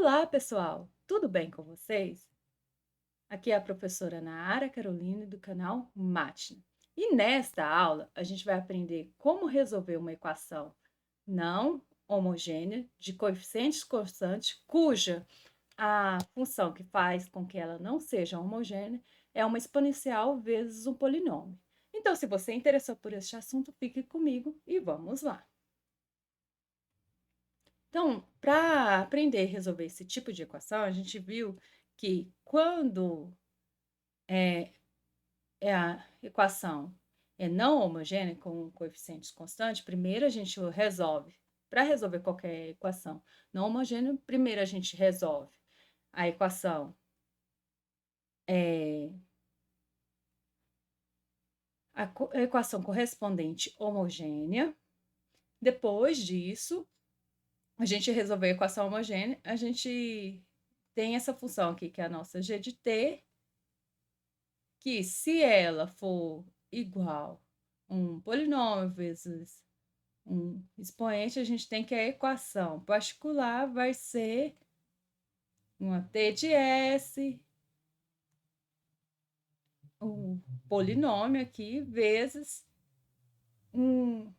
Olá, pessoal! Tudo bem com vocês? Aqui é a professora Nara Carolina do canal Matna. E nesta aula, a gente vai aprender como resolver uma equação não homogênea de coeficientes constantes, cuja a função que faz com que ela não seja homogênea é uma exponencial vezes um polinômio. Então, se você interessou por este assunto, fique comigo e vamos lá. Então, para aprender a resolver esse tipo de equação, a gente viu que quando a equação é não homogênea com coeficientes constantes, primeiro a gente resolve. Para resolver qualquer equação não homogênea, primeiro a gente resolve a equação a equação correspondente homogênea. Depois disso, a gente resolver a equação homogênea, a gente tem essa função aqui, que é a nossa g de t, que se ela for igual a um polinômio vezes um expoente, a gente tem que a equação particular vai ser uma t de s, um polinômio aqui, vezes um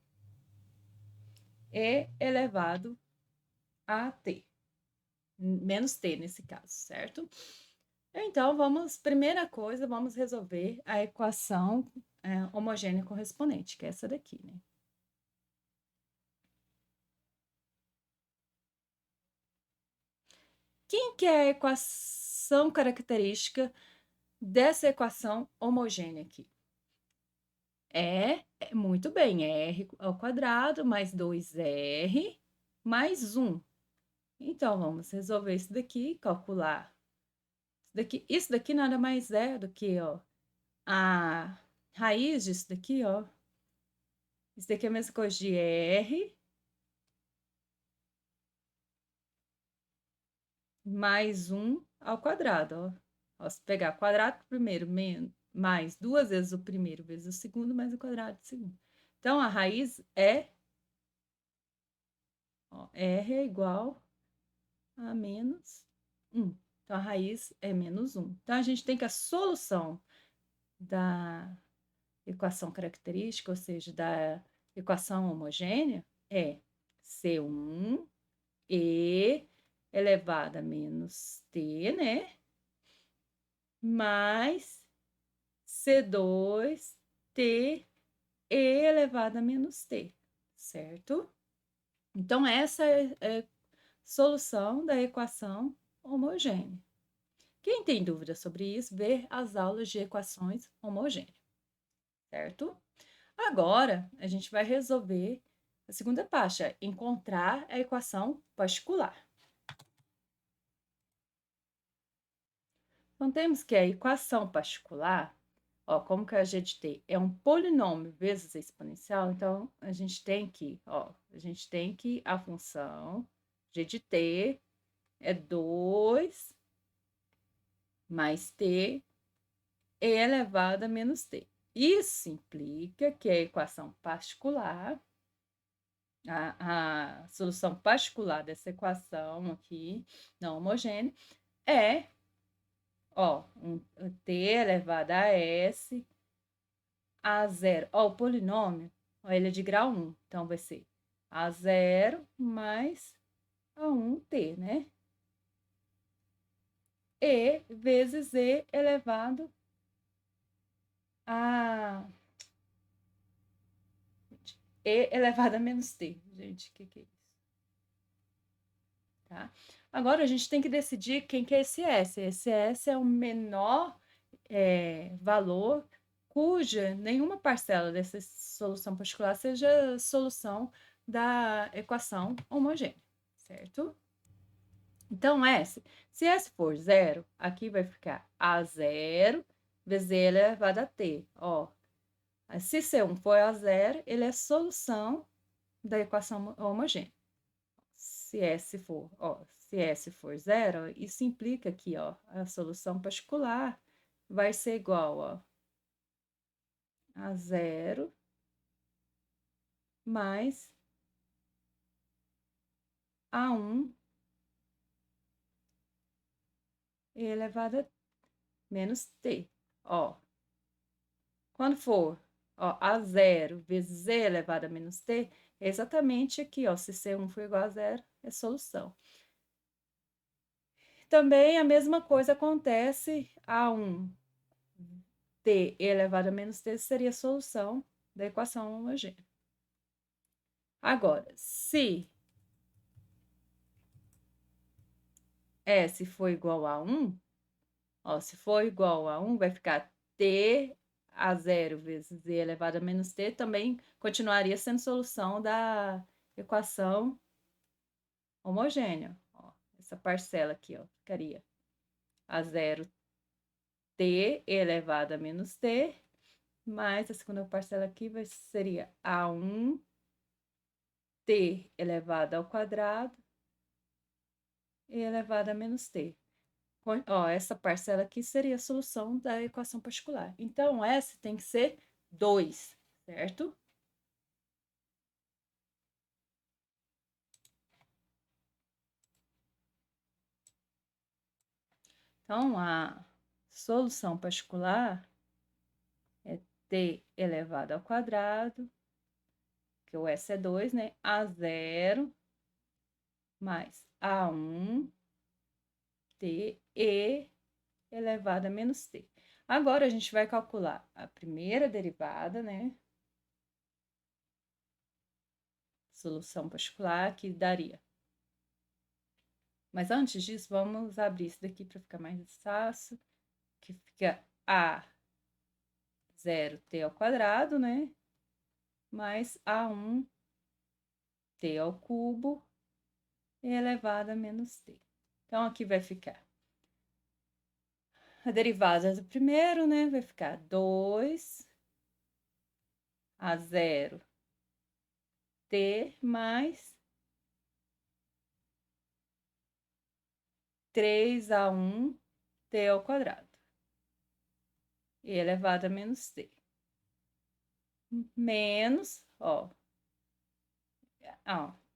e elevado a t, menos t nesse caso, certo? Então, primeira coisa, vamos resolver a equação homogênea correspondente, que é essa daqui, né? Quem que é a equação característica dessa equação homogênea aqui? Muito bem, é r ao quadrado mais 2r mais 1. Então, vamos resolver isso daqui, calcular. Isso daqui nada mais é do que, ó, a raiz disso daqui, ó. Isso daqui é a mesma coisa de r mais 1 ao quadrado, ó. Ó, se pegar quadrado primeiro mais duas vezes o primeiro vezes o segundo, mais o quadrado do segundo. Então, a raiz é, ó, r é igual a menos 1. Então, a raiz é menos 1. Então, a gente tem que a solução da equação característica, ou seja, da equação homogênea, é C1 e elevado a menos t, né? Mais C2 t e elevado a menos t, certo? Então, essa é a solução da equação homogênea. Quem tem dúvida sobre isso, vê as aulas de equações homogêneas, certo? Agora, a gente vai resolver a segunda parte, encontrar a equação particular. Então, temos que a equação particular, ó, como que a g de t é um polinômio vezes a exponencial, então, a gente tem que, ó, a função g de t é 2 mais t e elevado a menos t. Isso implica que a equação particular, a solução particular dessa equação aqui, não homogênea, é, ó, t elevado a s a zero. Ó, o polinômio, ó, ele é de grau 1, então vai ser a zero mais a 1t, né? E vezes e elevado a e elevado a menos t. Gente, o que é isso? Tá? Agora, a gente tem que decidir quem que é esse S. Esse S é o menor valor cuja nenhuma parcela dessa solução particular seja solução da equação homogênea, certo? Então, S, se S for zero, aqui vai ficar a zero vezes E elevado a T. Ó, se C1 for a zero, ele é solução da equação homogênea. Se S for, ó, se S for zero, isso implica que, ó, a solução particular vai ser igual, ó, a zero mais a 1 e elevado a menos t. Ó, quando for, ó, A0 vezes e elevado a menos t, é exatamente aqui, ó, se C1 for igual a zero, é solução. Também a mesma coisa acontece A1 t elevado a menos t seria a solução da equação homogênea. Agora, se S for igual a 1, ó, se for igual a 1, vai ficar t a 0 vezes e elevado a menos t, também continuaria sendo solução da equação homogênea. Ó, essa parcela aqui, ó, ficaria a 0 t elevado a menos t, mais a segunda parcela aqui seria a1 t elevado ao quadrado e elevado a menos t. Ó, essa parcela aqui seria a solução da equação particular. Então, S tem que ser 2, certo? Então, a solução particular é t elevado ao quadrado, que o S é 2, né? A0 mais A1 t e elevado a menos t. Agora, a gente vai calcular a primeira derivada, né? Solução particular, que daria. Mas antes disso, vamos abrir isso daqui para ficar mais fácil, que fica A0t ao quadrado, né? Mais A1t ao cubo e elevado a menos t. Então, aqui vai ficar a derivada do primeiro, né? Vai ficar 2 a 0 t mais 3 a 1 t ao quadrado e elevado a menos t. Menos, ó,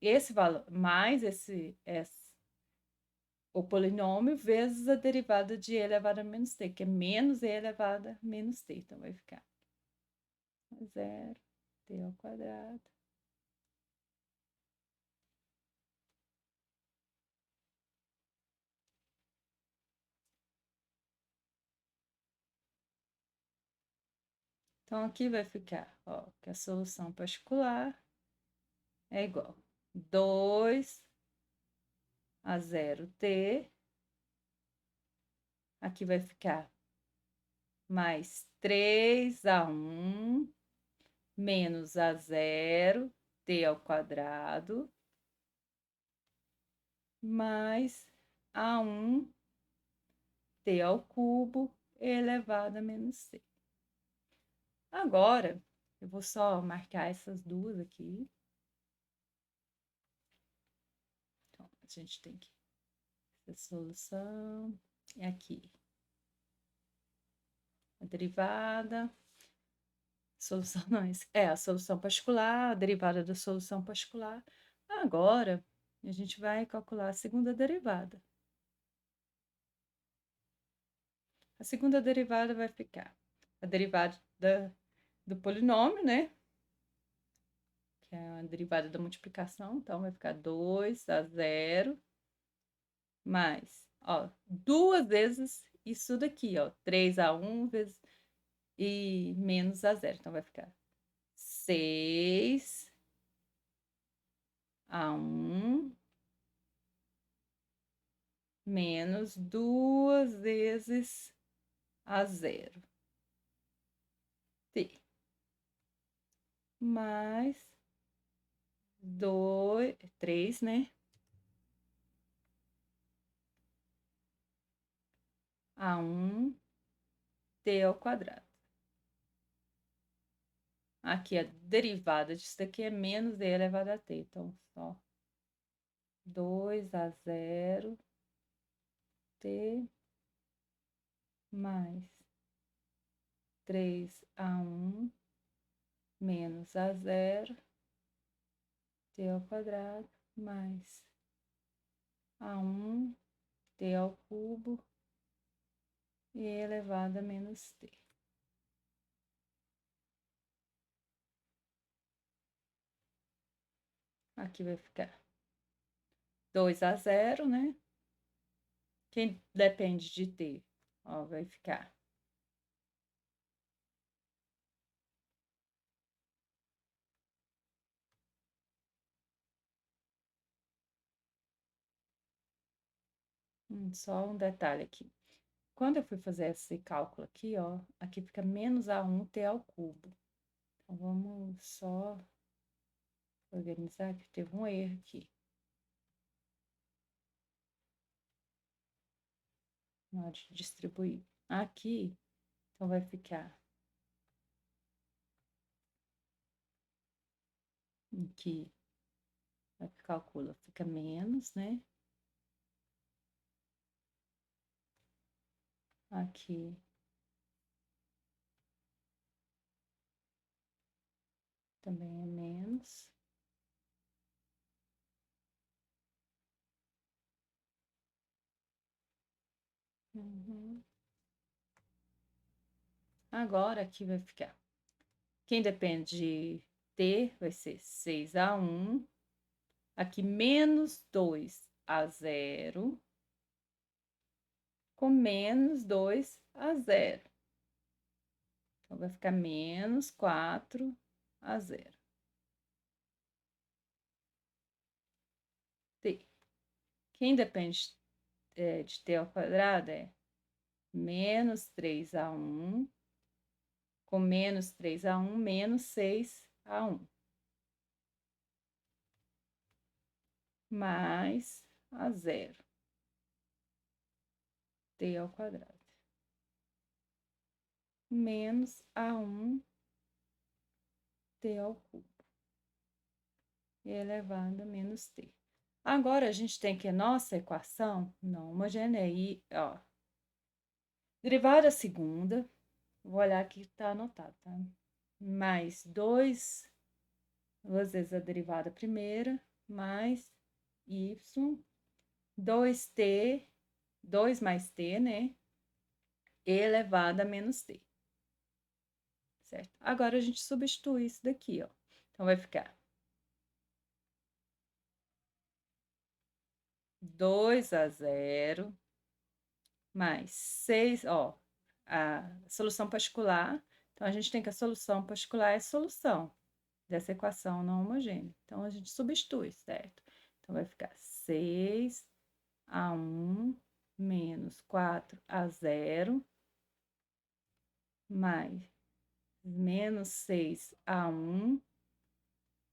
esse valor, mais o polinômio vezes a derivada de e elevado a menos t, que é menos e elevado a menos t. Então, vai ficar 0 t ao quadrado. Então, aqui vai ficar, ó, que a solução particular é igual 2 a 0t. Aqui vai ficar mais 3 a 1 menos a 0 t ao quadrado mais a1 t ao cubo elevado a menos c. Agora, eu vou só marcar essas duas aqui. Então, a gente tem que essa solução é aqui. A derivada, solução não, é a solução particular, a derivada da solução particular. Agora, a gente vai calcular a segunda derivada. A segunda derivada vai ficar a derivada do polinômio, né? Que é a derivada da multiplicação. Então, vai ficar 2 a 0 mais, ó, duas vezes isso daqui, ó. 3 a 1 vezes e menos a 0. Então, vai ficar 6 a 1 menos duas vezes a 0. T. Mais 2, 3, né? A1 t ao quadrado. Aqui a derivada disso daqui é menos e elevado a t. Então, só 2 a 0 t mais 3 a 1 menos a 0 t ao quadrado mais a1 t ao cubo e elevado a menos t. Aqui vai ficar 2 a 0, né? Quem depende de t, ó, vai ficar só um detalhe aqui. Quando eu fui fazer esse cálculo aqui, ó, aqui fica menos A1 t ao cubo. Então, vamos só organizar, que teve um erro aqui. Na hora de distribuir. Aqui, então, vai ficar aqui, vai calcula, fica menos, né? Aqui também é menos. Agora aqui vai ficar. Quem depende de t vai ser 6 a 1. Aqui menos 2 a 0. Com menos 2 a 0. Então, vai ficar menos 4 a 0. T. Quem depende de t ao quadrado é menos 3 a 1, com menos 3 a 1, menos 6 a 1. Mais a 0. T ao quadrado. Menos a 1 t ao cubo. E elevado a menos t. Agora, a gente tem que nossa equação não homogênea. E, ó, derivada segunda, vou olhar aqui que está anotado, tá? Mais 2 vezes a derivada primeira, mais y, 2t, 2 mais t, né? Elevado a menos t. Certo? Agora, a gente substitui isso daqui, ó. Então, vai ficar 2 a 0 mais 6, ó, a solução particular. Então, a gente tem que a solução particular é a solução dessa equação não homogênea. Então, a gente substitui, certo? Então, vai ficar 6 a 1 menos 4 a 0 mais menos 6 a 1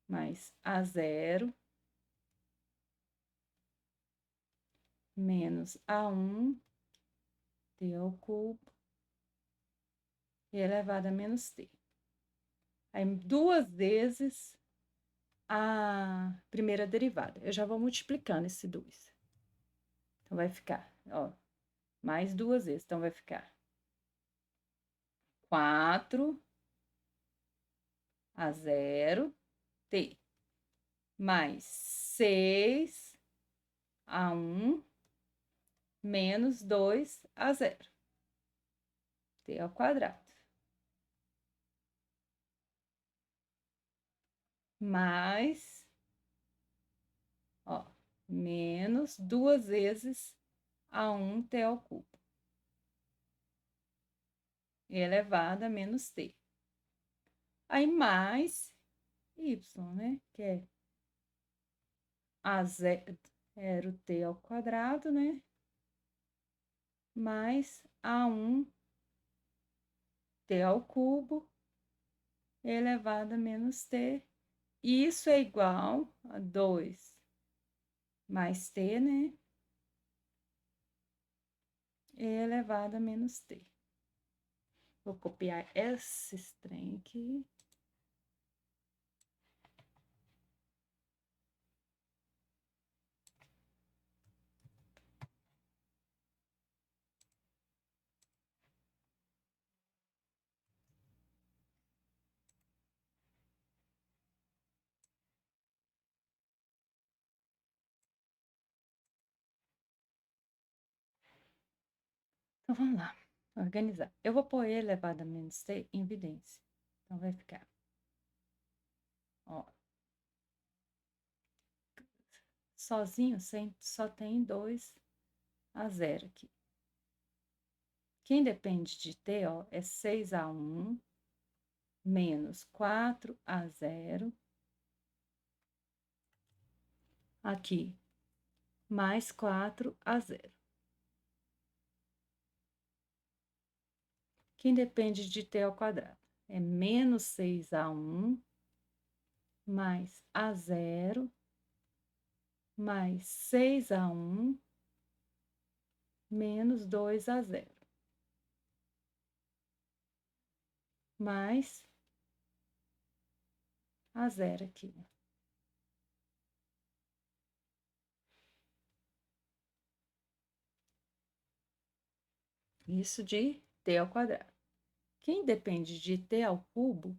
mais a 0 menos a 1 t ao cubo e elevado a menos t. Aí, duas vezes a primeira derivada. Eu já vou multiplicando esse 2. Então, vai ficar, ó, mais duas vezes. Então, vai ficar 4 a 0 t mais 6 a 1 menos 2 a 0 t ao quadrado. Mais, ó, menos duas vezes a 1 t ao cubo. Elevado a menos t. Aí, mais y, né? Que é a 0 t ao quadrado, né? Mais a 1 t ao cubo elevado a menos t. Isso é igual a 2 mais t, né? Elevado a menos t. Vou copiar esse trem aqui. Então, vamos lá. organizar. Eu vou pôr E elevado a menos T em evidência. Então, vai ficar, ó, sozinho, só tem 2 a 0 aqui. Quem depende de T, ó, é 6 a 1 menos 4 a 0. Aqui, mais 4 a 0. Quem depende de T ao quadrado é menos 6 a 1 mais a 0 mais 6 a 1 menos 2 a 0. Mais a 0 aqui. Isso de T ao quadrado. Quem depende de T ao cubo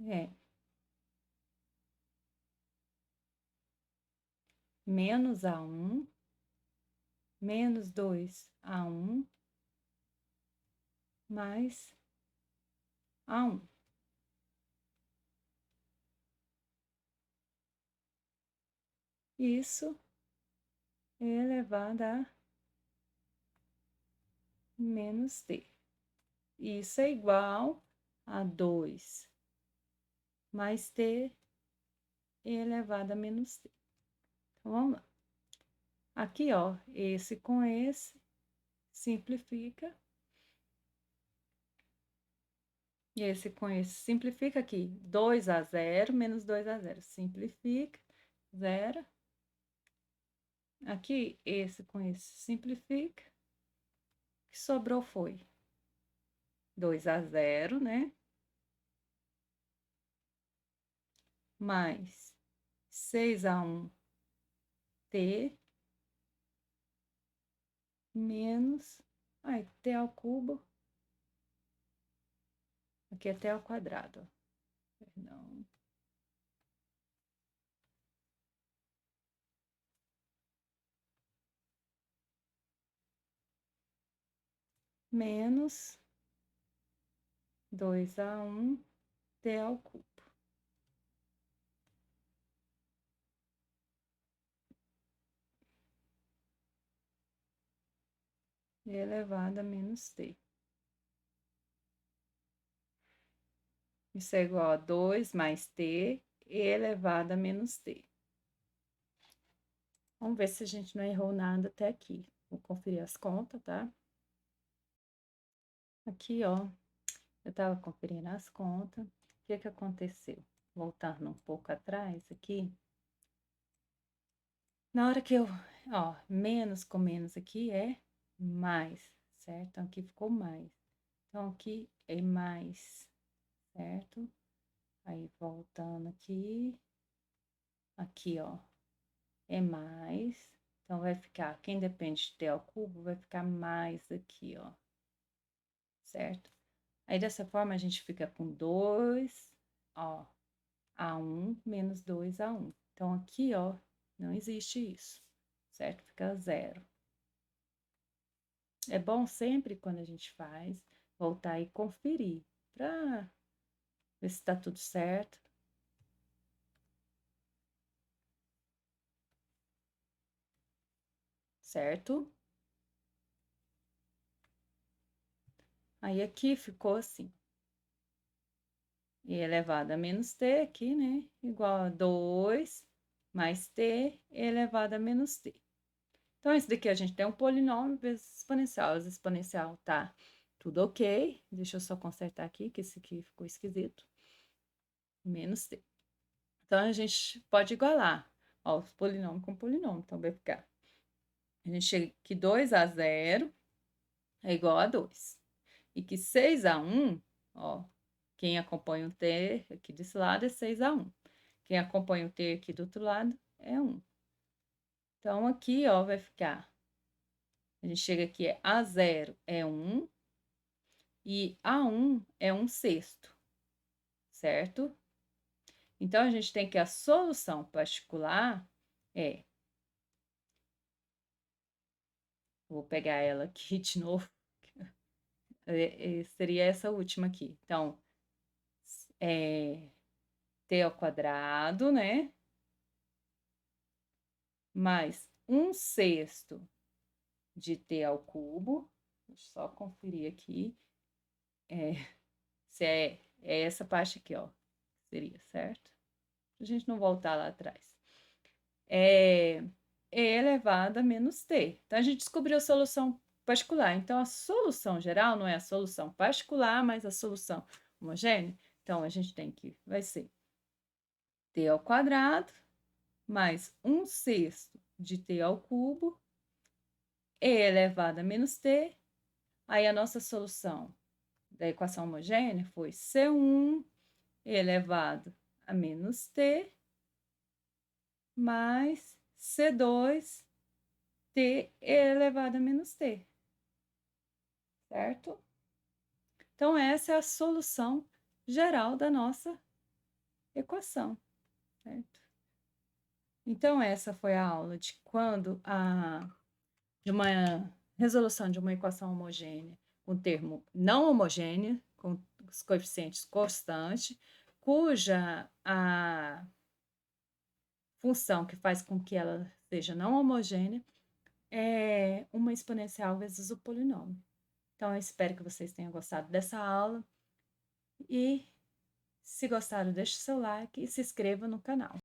é menos a 1 menos 2 a 1 mais a 1. Isso elevado a menos T. Isso é igual a 2 mais T elevado a menos T. Então, vamos lá. Aqui, ó, esse com esse simplifica. E esse com esse simplifica aqui. 2 a 0 menos 2 a 0. Simplifica. 0. Aqui, esse com esse simplifica. O que sobrou foi 2 a 0, né? Mais 6 a 1 T menos, ai, T ao cubo. Aqui é T ao quadrado, ó. Perdão. Menos 2 a 1 T ao cubo. Elevado a menos T. Isso é igual a 2 mais T elevado a menos T. Vamos ver se a gente não errou nada até aqui. Vou conferir as contas, tá? Aqui, ó, eu tava conferindo as contas. O que que aconteceu? Voltando um pouco atrás aqui. Na hora que eu, ó, menos com menos aqui é mais, certo? Então, aqui ficou mais. Então, aqui é mais, certo? Aí, voltando aqui. Aqui, ó, é mais. Então, vai ficar, quem depende de T ao cubo, vai ficar mais aqui, ó. Certo? Aí, dessa forma, a gente fica com 2, ó, a 1 menos 2 a 1. Então, aqui, ó, não existe isso, certo? Fica 0. É bom sempre, quando a gente faz, voltar e conferir, para ver se tá tudo certo. Certo? Aí, aqui ficou assim. E elevado a menos t aqui, né? Igual a 2 mais t elevado a menos t. Então, esse daqui a gente tem um polinômio vezes exponencial. Esse exponencial tá tudo ok. Deixa eu só consertar aqui, que esse aqui ficou esquisito. Menos t. Então, a gente pode igualar, ó, os polinômios com polinômio. Então, vai ficar. A gente chega que 2 a 0 é igual a 2. E que 6 a 1, ó, quem acompanha o t aqui desse lado é 6 a 1. Quem acompanha o t aqui do outro lado é 1. Então, aqui, ó, vai ficar. A gente chega aqui, A0 é 1 e A1 é 1/6, certo? Então, a gente tem que a solução particular é Vou pegar ela aqui de novo. Seria essa última aqui. Então, t ao quadrado, né? Mais 1/6 de t ao cubo. Deixa eu só conferir aqui. Se é essa parte aqui, ó. Seria, certo? Pra gente não voltar lá atrás. E elevado a menos t. Então, a gente descobriu a solução particular. Então, a solução geral não é a solução particular, mas a solução homogênea. Então, a gente tem que, vai ser t ao quadrado mais 1/6 de t ao cubo, e elevado a menos t. Aí, a nossa solução da equação homogênea foi C1 elevado a menos t mais C2 t elevado a menos t, certo? Então, essa é a solução geral da nossa equação, certo? Então, essa foi a aula de de uma resolução de uma equação homogênea com termo não homogêneo, com os coeficientes constantes, cuja a função que faz com que ela seja não homogênea é uma exponencial vezes o polinômio. Então, eu espero que vocês tenham gostado dessa aula e, se gostaram, deixe seu like e se inscreva no canal.